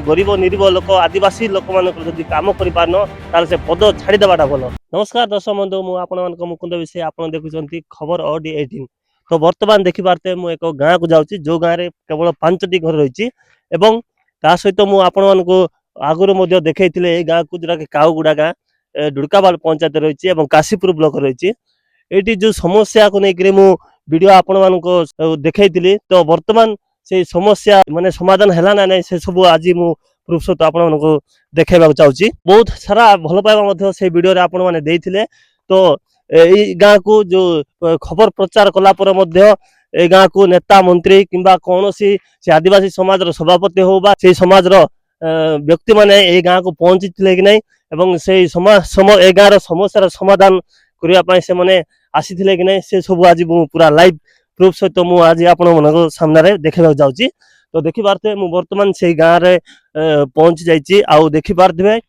गरीब निरीब लोक आदिवासी लोक मान कम कर से पद छाड़देवाटा भल। नमस्कार दर्शक बंधु मुझे मुकुंद विषय आप देखुं खबर OD18। तो बर्तमान देखिपारे मुझे एक गाँव को जाऊँगी जो गाँव में केवल 5टी घर रही सहित मुझे आगुरी देखी गाँव को जोटा कि काउगुड़ा गाँ डुड़काबाल पंचायत रही काशीपुर ब्लॉक रही ये जो समस्या को लेकर मु वीडियो आपण देखी तो बर्तमान से समस्या माने समाधान है ना नहीं से सब आज मु प्रूफ सहित आपको देखा चाहूँगी। बहुत सारा भल पाइबा से वीडियो रे आपण माने देइथिले तो यही गाँव को जो खबर प्रचार कला पर ए गाँव को नेता मंत्री किंबा कौन सी आदिवासी समाज सभापति हो बा से समाज व्यक्ति माने ए गाँव को पहुंची कि नहीं एवं से ए गाँव समस्या समाधान करने से मैंने आसी कि नहीं से सब आज पूरा लाइव प्रूफ सहित मुझे आज आपण सामने देखा जाऊँगी। तो देखी पारे मुझे बर्तमान से गाँव में पहुंची जाइए आउ देखी पारे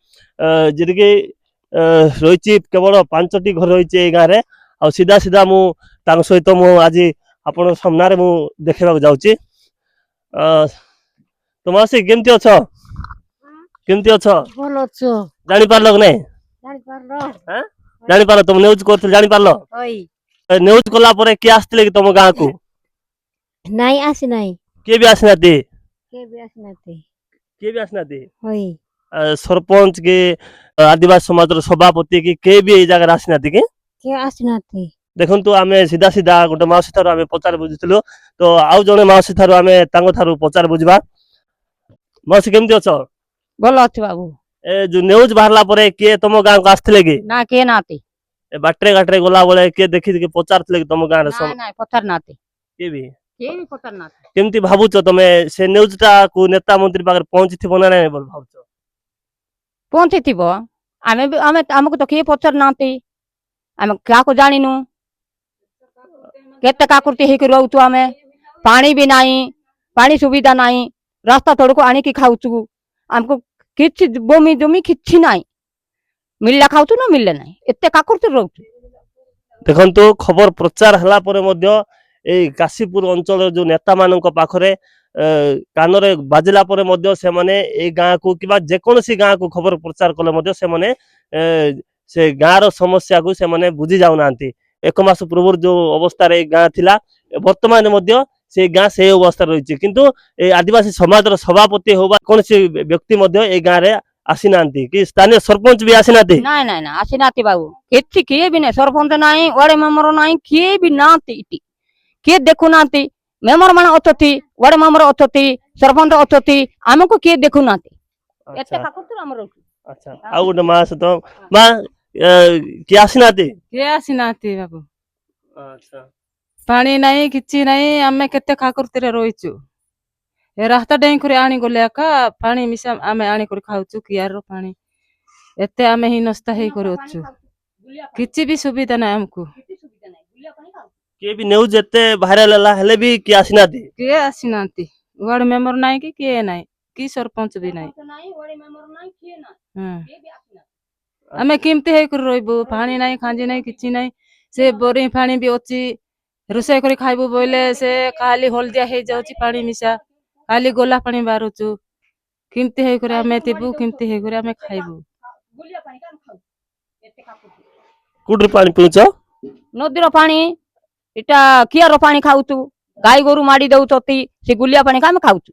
जी रही केवल 5टी घर रही गाँव में आ सीधा सीधा मुझे सहित आज आपण सामने मुझे देखा जाऊँगी। तो मासी केमती अछ केमती अछ भल अच्छो जानी पारल कि नहीं जानी पार तुम न्यूज कर जानी पारल न्यूज कला परे के आस्तिले कि तुम गाँव को नहीं आसी नहीं के भी आसनाती के भी आसी नाते के भी आसनाती होई सरपंच के आदिवासी समाज सभापति के भी ये जगह आसनाती के आसी नाते देखंतु आमे सीधा सीधा गोटे माउसी थारु आमे पचार बुझितलु तो आउ जने माउसी थारु आमे तांगो थारु पचार बुझबा। माउसी केमती अछ भल अच्छे बाबू ए जो न्यूज बाहरला परे के तुम गाँव को आस्तिले कि ना के नाते ए बाटरे घाटरे गला बेले के देखि के पचारतले कि तुम गाँव रे ना ना पत्थर नाते के भी पत्थर नाते केमती भाबुछ तमे से न्यूज टा को नेता मंत्री पाकर पहुंची थिबो ना नै बोल भाबुछ पहुंची थिबो आमे आमे हमको तो के पत्थर नाते आमे क्या को जानिनु केते काकुरती हे करौ तू आमे पानी भी नाही पानी सुविधा नाही रास्ता थोड़ को आने की खाउछु हमको किछि बोमी जमी किछि नाही मिलला खाउछु ना मिलले नाही एते काकुरती रहउछु। देखंतु खबर प्रचार हला परे मध्य ए काशीपुर अंचल जो नेता मानक पाखरे कान रे बाजिला परे मध्य से माने ए गाँ को किबा जे कोनसी गाँ को खबर प्रचार कले मध्य से माने से गाँ रो समस्या को से माने बुझी जाउ नांती। एक मास पूर्व जो अवस्था रे गाँ थिला वर्तमान मध्य से गाँ से अवस्था रही किंतु ए आदिवासी समाज रो सभापति होबा कोनसी व्यक्ति मध्य ए गाँ रे आसी नांती कि स्थानीय सरपंच भी आसी नांती नहीं नहीं ना आसी नाती बाबू किछि के भी नहीं सरपंच नाही वाड़े मेंबर नाही के भी नाती इटी के देखु नाती मेंबर माने अथति वाड़े मेंबर अथति सरपंच अथति हमको के देखु नाती एते काकुर हमरो अच्छा आ गोटे मास तो मा के आसी नाती के आसी नाती बाबू अच्छा पानी नहीं किछि नहीं आमे केते खाकुरतीरे रहिचु ए रास्ता डें करे आनी गले का पानी मिसा आमे आनी करे खाउचु कियार रो पानी एते आमे ही नस्ता हे करछु किछि भी सुविधा नहीं हमको के भी न्यूज एते वायरल हला हेले भी के आसी नाती के आसी नाती वार्ड मेंबर नहीं कि के नहीं कि सरपंच भी नहीं आमे केमते हे कर रहबो पानी नहीं खांजी नहीं किछि नहीं से बोरिंग पानी भी अछि रोषे करे खाइबो बोले से खाली हल्दिया हे जाउची पानी मिसा खाली गोला पानी बारुचु केमते हे करे आमे तेबु केमते हे करे आमे खाइबो कुडर पानी पिउछ नदीर पानी इटा कियार पानी खाउछु गाय गोरु माडी दउचती से गुलिया पानी का खाउछु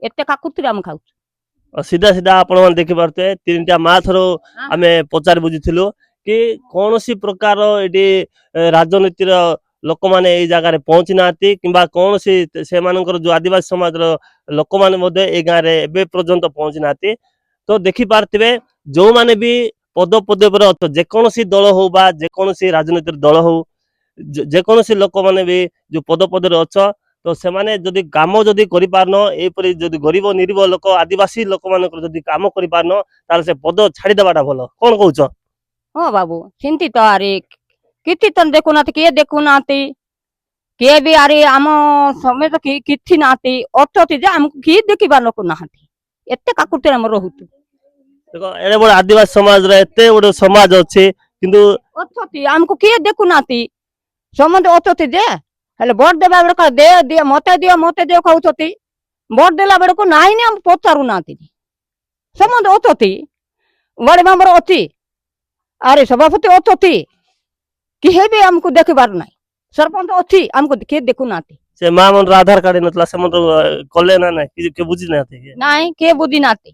एते काकुती हम खाउछु। सीधा सीधा आपण मन देखि पारते तीनटा माथरो आमे पचार बुझिथिलु कि कोनोसी प्रकार एडी राजनीति रो लोक माने ए जगह रे पहुंची नाती किंबा कोनोसी से मानकर जो आदिवासी समाज रो लोक माने मधे ए गाँ रे एबे पर्यंत पहुंची नाती। तो देखि पारतिबे जो माने भी पद पदे पर अछ जे कोनोसी दल हो बा जे कोनोसी राजनीति दल हो जे कोनोसी लोक माने भी जो पद पदे रे अछ तो से माने जदी काम जदी करि पारन ए परि जदी गरीब निरीब लोक आदिवासी लोक मानकर जदी काम करि पारन तार से पद छाड़ी देबाटा भलो कोन कहउछ हो बाबू चिंतित तो अरे किछि तन देखु नाती के देखु नाती के भी अरे आम समय तो किछि नाती अथति जे हमको की देखिबा लोक नाती एते काकुती हम रहउतु देखो एरे बड़ आदिवासी समाज रे एते बड़ समाज अछि किंतु अथति हमको के देखु नाती समझ अथति जे हेले वोट देबा बेड़ दे दियो मते दियो कहउछती वोट देला बेड़ को नाही ने हम पचारु नाती ସମସ୍ତେ ଅଛନ୍ତି ୱାର୍ଡ ମେମ୍ବର ଅଛି ଆରେ ସଭାପତି ଅଛନ୍ତି କିଏ ବି ଆମକୁ ଦେଖିବାର ନାହିଁ ସରପଞ୍ଚ ଅଛି ଆମକୁ କିଏ ଦେଖୁନାହାନ୍ତି ସେ ମା ମାନର ଆଧାର କାର୍ଡ ନଥିଲା ସେମାନେ କଲେ ନା ନାଇଁ କିଏ ବୁଝି ନାହାନ୍ତି କି? ନାଇଁ କିଏ ବୁଝି ନାହାନ୍ତି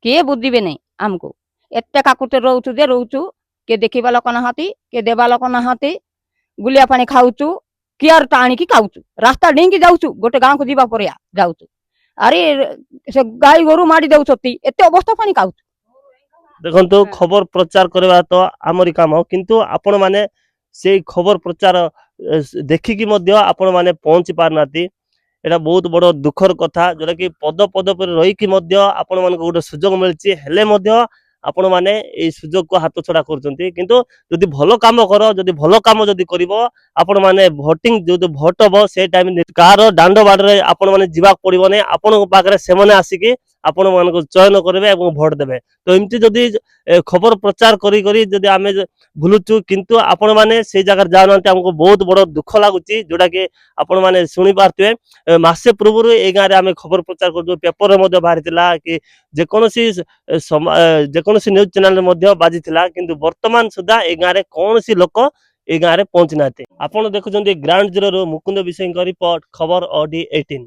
କିଏ ବୁଝିବେ ନାହିଁ ଆମକୁ ଏତେ କାକୁଟେ ରହୁଛୁ ଯେ ରହୁଛୁ କିଏ ଦେଖିବା ଲୋକ ନାହାନ୍ତି କିଏ ଦେବା ଲୋକ ନାହାନ୍ତି ଗୁଲିଆ ପାଣି ଖାଉଛୁ କିଆର ଟା ଆଣିକି ଖାଉଛୁ ରାସ୍ତା ଡେଇଁକି ଯାଉଛୁ ଗୋଟେ ଗାଁକୁ ଯିବା ପରେ ଯାଉଛୁ ଆରେ ସେ ଗାଈ ଗୋରୁ ମାଡ଼ି ଦଉଛନ୍ତି ଏତେ ଅବସ୍ଥା ପାଣି ଖାଉଛୁ ଦେଖନ୍ତୁ ଖବର ପ୍ରଚାର କରିବା ତ ଆମରି କାମ କିନ୍ତୁ ଆପଣ ମାନେ ସେଇ ଖବର ପ୍ରଚାର ଦେଖିକି ମଧ୍ୟ ଆପଣ ମାନେ ପହଞ୍ଚି ପାରୁନାହାନ୍ତି ଏଇଟା ବହୁତ ବଡ ଦୁଃଖର କଥା ଯୋଉଟା କି ପଦ ପଦପରେ ରହିକି ମଧ୍ୟ ଆପଣ ମାନଙ୍କୁ ଗୋଟେ ସୁଯୋଗ ମିଳିଛି ହେଲେ ମଧ୍ୟ ଆପଣ ମାନେ ଏଇ ସୁଯୋଗକୁ ହାତ ଛଡା କରୁଛନ୍ତି କିନ୍ତୁ ଯଦି ଭଲ କାମ କର ଯଦି ଭଲ କାମ ଯଦି କରିବ ଆପଣ ମାନେ ଭୋଟିଂ ଯୋଉ ଭୋଟ ହବ ସେ ଟାଇମ କାହାର ଦାଣ୍ଡ ବାଡରେ ଆପଣ ମାନେ ଯିବାକୁ ପଡିବ ନାହିଁ ଆପଣଙ୍କ ପାଖରେ ସେମାନେ ଆସିକି ଆପଣ ମାନଙ୍କୁ ଚୟନ କରିବେ ଏବଂ ଭୋଟ ଦେବେ ତ ଏମିତି ଯଦି ଖବର ପ୍ରଚାର କରି କରି ଯଦି ଆମେ ଭୁଲୁଛୁ କିନ୍ତୁ ଆପଣ ମାନେ ସେଇ ଜାଗାରେ ଯାଉନାହାନ୍ତି ଆମକୁ ବହୁତ ବଡ ଦୁଃଖ ଲାଗୁଛି ଯୋଉଟା କି ଆପଣ ମାନେ ଶୁଣି ପାରୁଥିବେ ମାସେ ପୂର୍ବରୁ ଏଇ ଗାଁରେ ଆମେ ଖବର ପ୍ରଚାର କରୁଛୁ ପେପରରେ ମଧ୍ୟ ବାହାରିଥିଲା କି ଯେକୌଣସି ଯେକୌଣସି ନ୍ୟୁଜ ଚ୍ୟାନେଲରେ ମଧ୍ୟ ବାଜିଥିଲା କିନ୍ତୁ ବର୍ତ୍ତମାନ ସୁଦ୍ଧା ଏଇ ଗାଁରେ କୌଣସି ଲୋକ ଏଇ ଗାଁରେ ପହଞ୍ଚି ନାହାନ୍ତି ଆପଣ ଦେଖୁଛନ୍ତି ଗ୍ରାଉଣ୍ଡ ଜିରୋରୁ ମୁକୁନ୍ଦ ବିଷୟଙ୍କ ରିପୋର୍ଟ ଖବର OD18